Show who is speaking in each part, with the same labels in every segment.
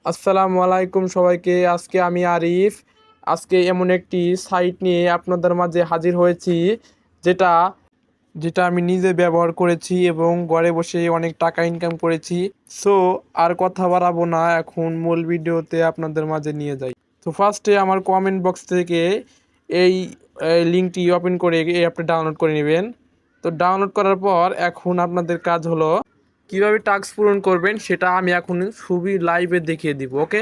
Speaker 1: আসসালামু আলাইকুম সবাইকে। আজকে আমি আরিফ। আজকে এমন একটি সাইট নিয়ে আপনাদের মাঝে হাজির হয়েছি, যেটা যেটা আমি নিজে ব্যবহার করেছি এবং ঘরে বসে অনেক টাকা ইনকাম করেছি। সো আর কথা বাড়াবো না, এখন মূল ভিডিওতে আপনাদের মাঝে নিয়ে যাই। তো ফার্স্টে আমার কমেন্ট বক্স থেকে এই লিঙ্কটি ওপেন করে এই অ্যাপটা ডাউনলোড করে নেবেন। তো ডাউনলোড করার পর এখন আপনাদের কাজ হলো কিভাবে টাস্ক পূরণ করবেন, সেটা আমি এখন খুবই লাইভে দেখিয়ে দিব। ওকে,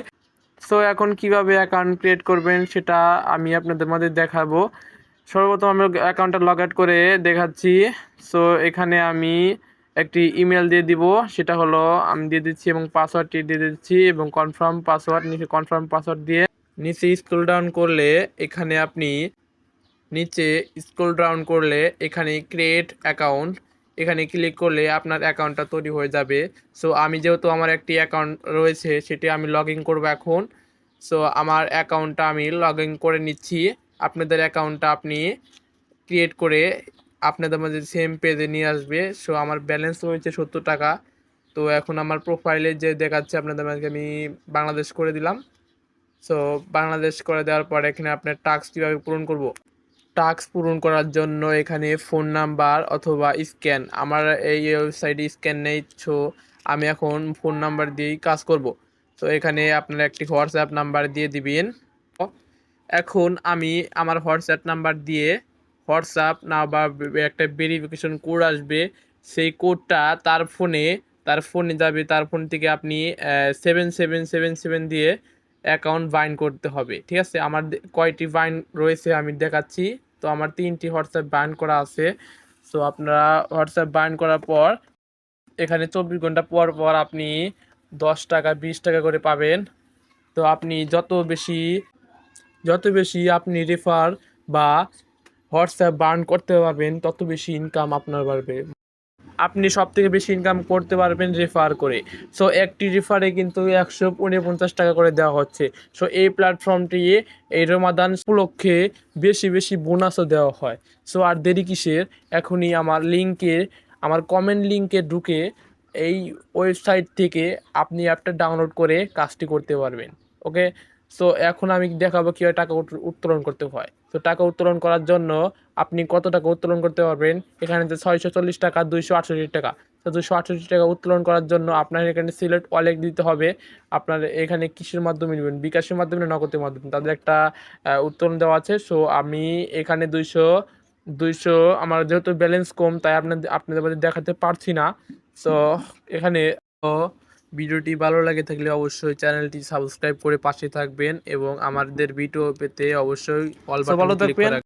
Speaker 1: সো এখন কিভাবে অ্যাকাউন্ট ক্রিয়েট করবেন সেটা আমি আপনাদের মধ্যে দেখাবো। সর্বপ্রথম আমি অ্যাকাউন্টটা লগ আউট করে দেখাচ্ছি। সো এখানে আমি একটি ইমেল দিয়ে দিব, সেটা হলো আমি দিয়ে দিচ্ছি এবং পাসওয়ার্ডটি দিয়ে দিচ্ছি এবং কনফার্ম পাসওয়ার্ড, নিচে কনফার্ম পাসওয়ার্ড দিয়ে নিচে স্ক্রল ডাউন করলে এখানে আপনি নিচে স্ক্রল ডাউন করলে এখানে ক্রিয়েট অ্যাকাউন্ট, এখানে ক্লিক করলে আপনার অ্যাকাউন্টটা তৈরি হয়ে যাবে। সো আমি যেহেতু আমার একটি অ্যাকাউন্ট রয়েছে সেটি আমি লগ ইন করবো এখন। সো আমার অ্যাকাউন্টটা আমি লগ ইন করে নিচ্ছি। আপনাদের অ্যাকাউন্টটা আপনি ক্রিয়েট করে আপনাদের মধ্যে সেম পেজে নিয়ে আসবে। সো আমার ব্যালেন্স রয়েছে 70 টাকা। তো এখন আমার প্রোফাইলে যে দেখাচ্ছে আপনাদের মাঝে আমি বাংলাদেশ করে দিলাম। সো বাংলাদেশ করে দেওয়ার পর এখানে আপনার টাস্ক কীভাবে পূরণ করব। টাস্ক পূরণ করার জন্য এখানে ফোন নাম্বার অথবা স্ক্যান, আমার এই ওয়েবসাইটে স্ক্যান নেই, সো আমি এখন ফোন নাম্বার দিয়েই কাজ করব। তো এখানে আপনারা একটি হোয়াটসঅ্যাপ নাম্বার দিয়ে দিবেন। এখন আমি আমার হোয়াটসঅ্যাপ নাম্বার দিয়ে হোয়াটসঅ্যাপ না বা একটা ভেরিফিকেশন কোড আসবে, সেই কোডটা তার ফোনে যাবে। তার ফোন থেকে আপনি 7777 দিয়ে অ্যাকাউন্ট বাইন্ড করতে হবে। ঠিক আছে, আমার কয়টি বাইন্ড রয়েছে আমি দেখাচ্ছি। তো আমার 3টি হোয়াটসঅ্যাপ বাইন্ড করা আছে। সো আপনারা হোয়াটসঅ্যাপ বাইন্ড করার পর এখানে 24 ঘন্টা পর পর আপনি 10 টাকা 20 টাকা করে পাবেন। তো আপনি যত বেশি আপনি রেফার বা হোয়াটসঅ্যাপ বার্ন করতে পারবেন, তত বেশি ইনকাম আপনার বাড়বে। আপনি সব থেকে বেশি ইনকাম করতে পারবেন রেফার করে। সো একটি রেফারে কিন্তু 149 টাকা করে দেওয়া হচ্ছে। সো এই প্ল্যাটফর্মটি এই রমাদান উপলক্ষে বেশি বেশি বোনাসও দেওয়া হয়। সো আর দেরি কিসের, এখনই আমার কমেন্ট লিঙ্কে ঢুকে এই ওয়েবসাইট থেকে আপনি অ্যাপটা ডাউনলোড করে কাজটি করতে পারবেন। ওকে, সো এখন আমি দেখাবো কীভাবে টাকা উত্তোলন করতে হয়। তো টাকা উত্তোলন করার জন্য আপনি কত টাকা উত্তোলন করতে পারবেন, এখানে যে 640 টাকা 268 টাকা। তো 268 টাকা উত্তোলন করার জন্য আপনার এখানে সিলেক্ট ওয়ালেট দিতে হবে। আপনার এখানে কিসের মাধ্যমে নেবেন, বিকাশের মাধ্যমে না নগদের মাধ্যমে, তাদের একটা উত্তোলন দেওয়া আছে। সো আমি এখানে 200 আমার যেহেতু ব্যালেন্স কম তাই আপনাদের মধ্যে দেখাতে পারছি না। সো এখানে তো ভিডিওটি ভালো লাগে থাকলে অবশ্যই চ্যানেলটি সাবস্ক্রাইব করে পাশে থাকবেন এবং আমাদের ভিডিও পেতে অবশ্যই অল বাটন ক্লিক করে